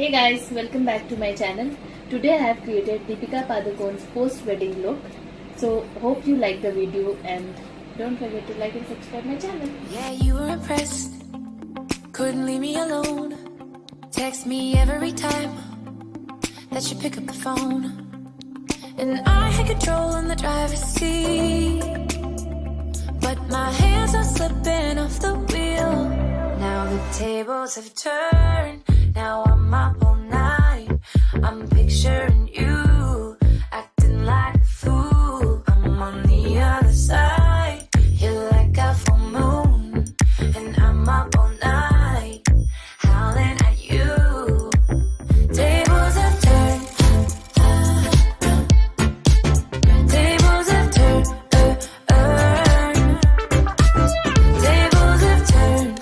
Hey guys, welcome back to my channel. Today I have created Deepika Padukone's post-wedding look. So hope you like the video and don't forget to like and subscribe my channel. Yeah, you were impressed. Couldn't leave me alone. Text me every time that you pick up the phone. And I had control in the driver's seat, but my hands are slipping off the wheel. Now the tables have turned. Now I'm up all night. I'm picturing you acting like a fool. I'm on the other side. You're like a full moon, and I'm up all night, howling at you. Tables have turned. Tables have turned. Tables have turned.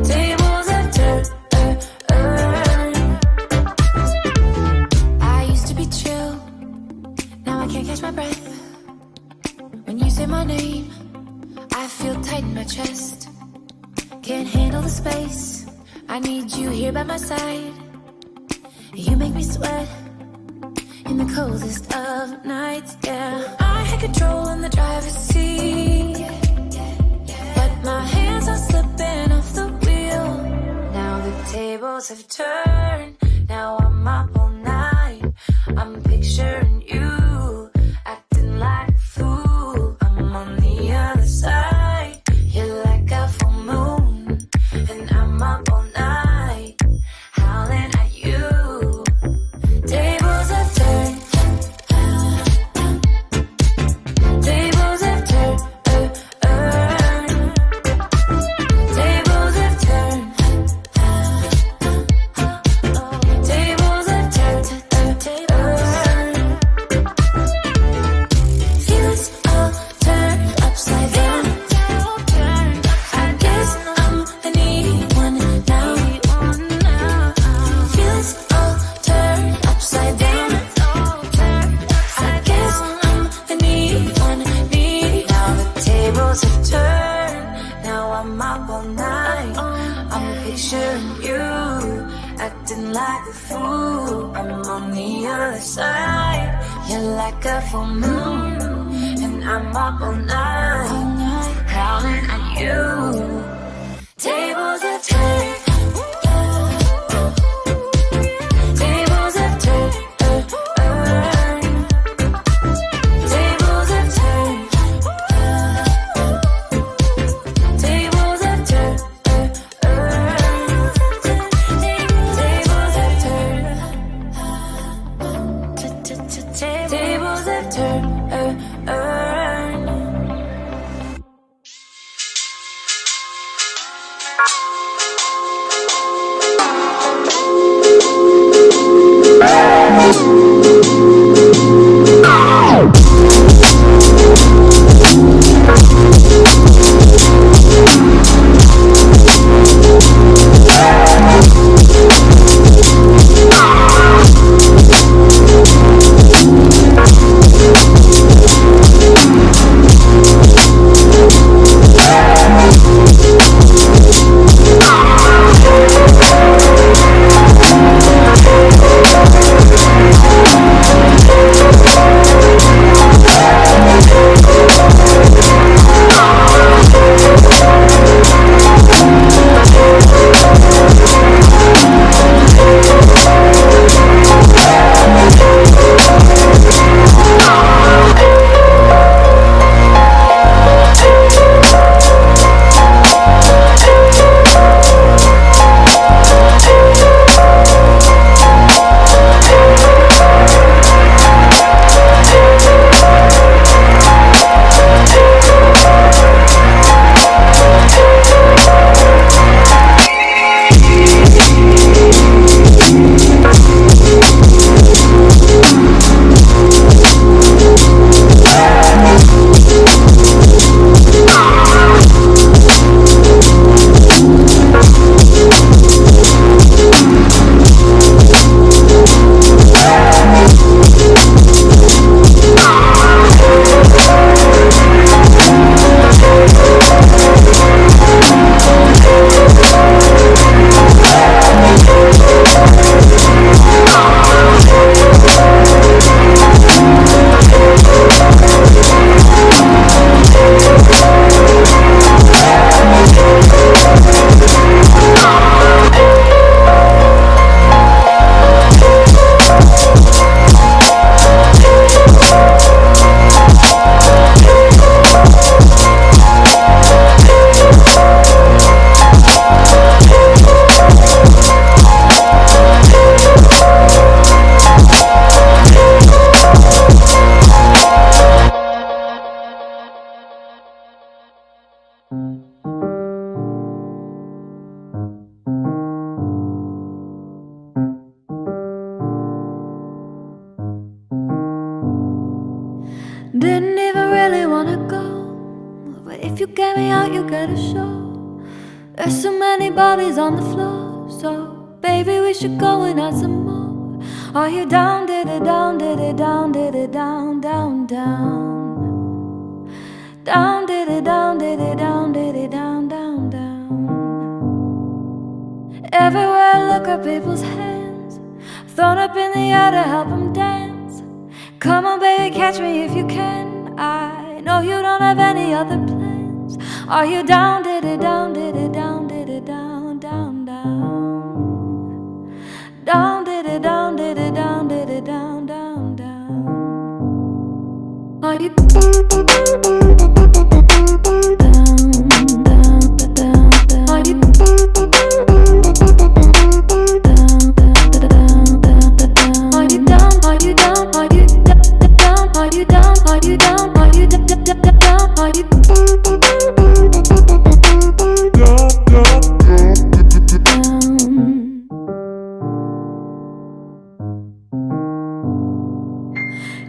Tables have turned. I used to be chill. Now I can't catch my breath. When you say my name, I feel tight in my chest. Can't handle the space. I need you here by my side. You make me sweat in the coldest of nights, yeah. I had control in the driver's seat, but my hands are slipping off the wheel. Now the tables have turned. Now I'm up all night. I'm picturing you acting like a fool. I'm on the other side. You're like a full moon, and I'm up all night, howling at you. Tables have turned. Tables have turned. Tables have turned. Tables have turned. Feelings all turned upside down. I guess I'm the needy one now. Feelings all turned upside down. I guess I'm the needy one, needy. Now the tables have turned. Now I'm up all night. I'm picturing you acting like a fool. I'm on the other side. You're like a full moon, and I'm up all night, howling at you. Tables have turned. Tables have turned. Tables have turned. Tables have turned. Tables have turned. Tables have turned. Didn't even really wanna go, but if you get me out, you get a show. There's so many bodies on the floor, so baby, we should go and add some more. Are you down, did it down, did it down, did it down, down, down? Down, did it down, did it down, did it down, down, down. Everywhere I look are people's hands thrown up in the air to help them dance. Come on baby, catch me if you can. I know you don't have any other plans. Are you down, did it down, did it down, did it down, down, down? Down, did it down, did it down, did it down, down, down? Are you down, down, down, down? Are you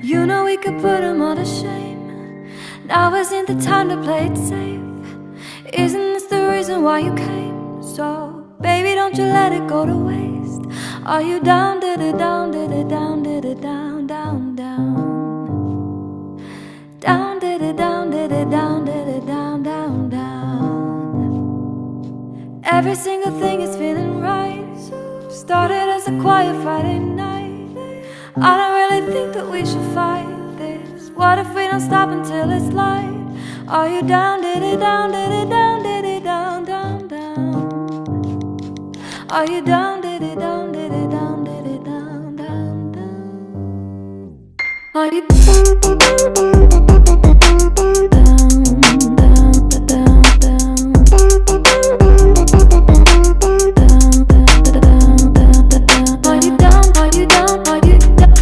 you know we could put them all to shame. Now isn't the time to play it safe. Isn't this the reason why you came? So baby, don't you let it go to waste. Are you down, did it down, did it down, did it down, down, down? Down, did it down, did it down, did it down, down, down? Every single thing is feeling right. Started as a quiet Friday night. I don't really think that we should fight this. What if we don't stop until it's light? Are you down, did it down, did it down, did it down, down, down? Are you down, did it down, did it down, did it down, down, down? Are you down, down, down, down, down? Are you down, are you down, are you down,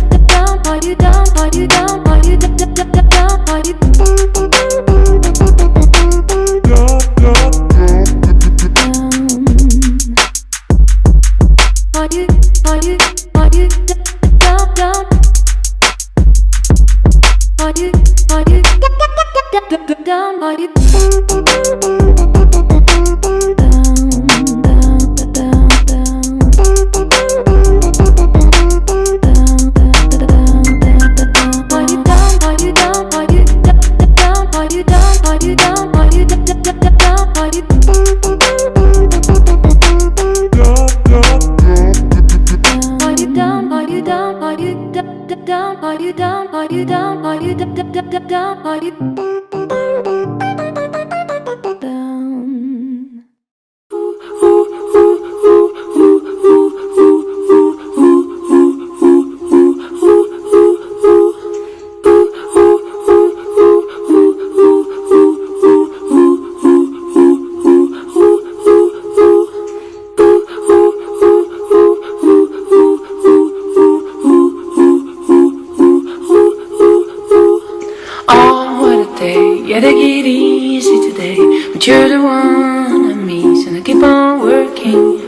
are you down, are you down, are you down, are you down, are you Yeah, take it easy today, but you're the one I miss, and I keep on working.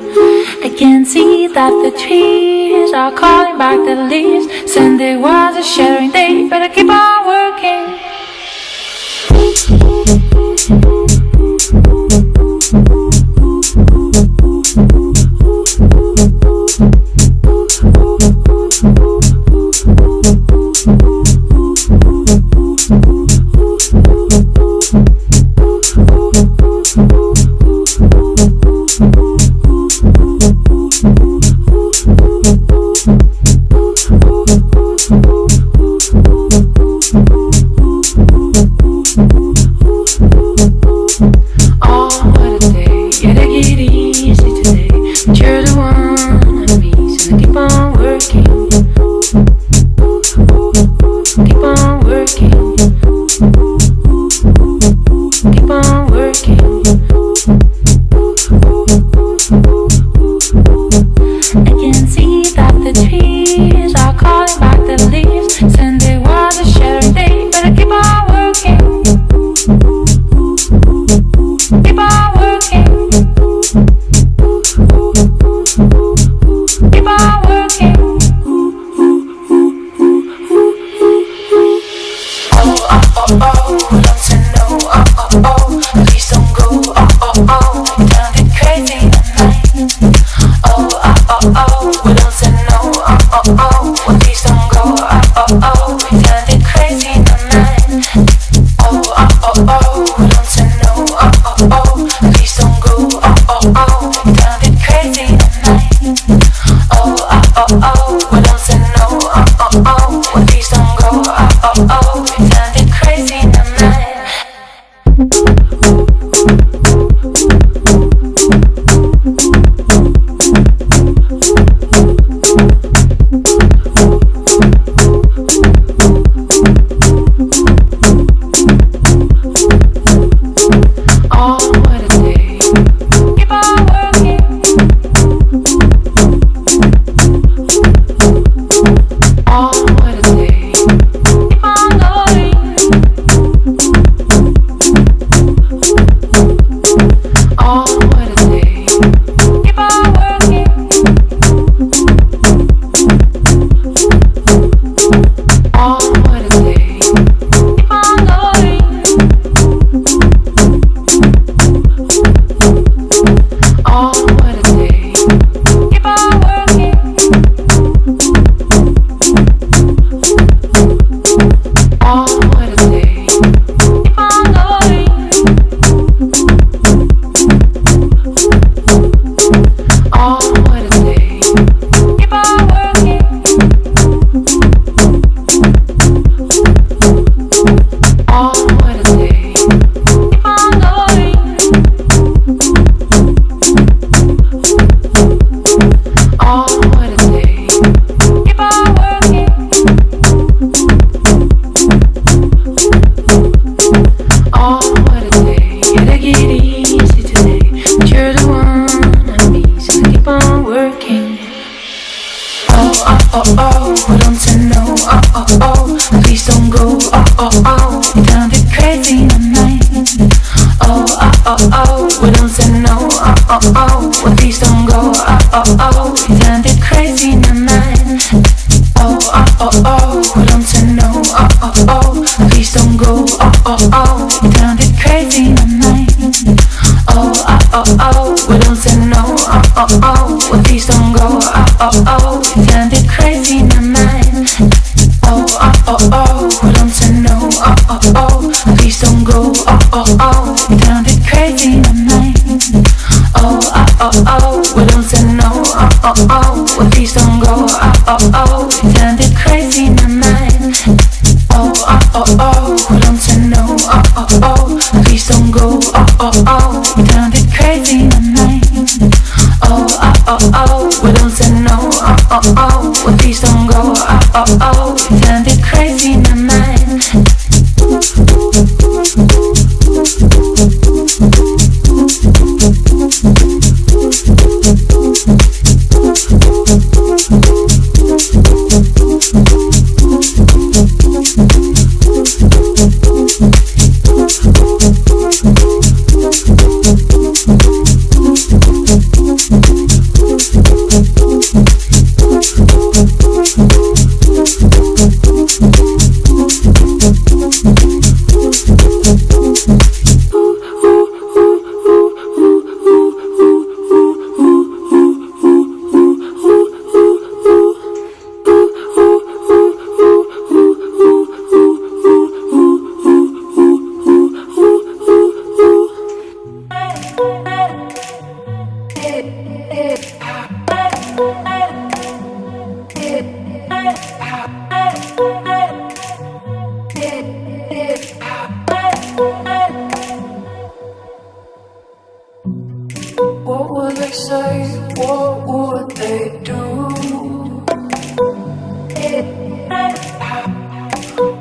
I can see that the trees are calling back the leaves. Sunday was a shattering day, but I keep on working. What would they say? What would they do?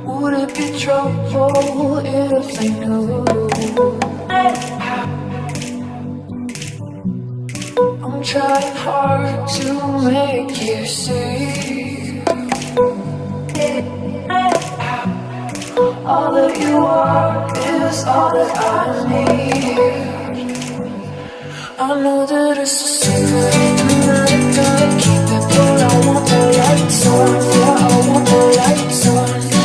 Would it be trouble if they knew? I'm trying hard to make you see all that you are is all that I need. I know that it's a secret, I'm not gonna keep it, but I want the lights on, yeah, I want the lights on.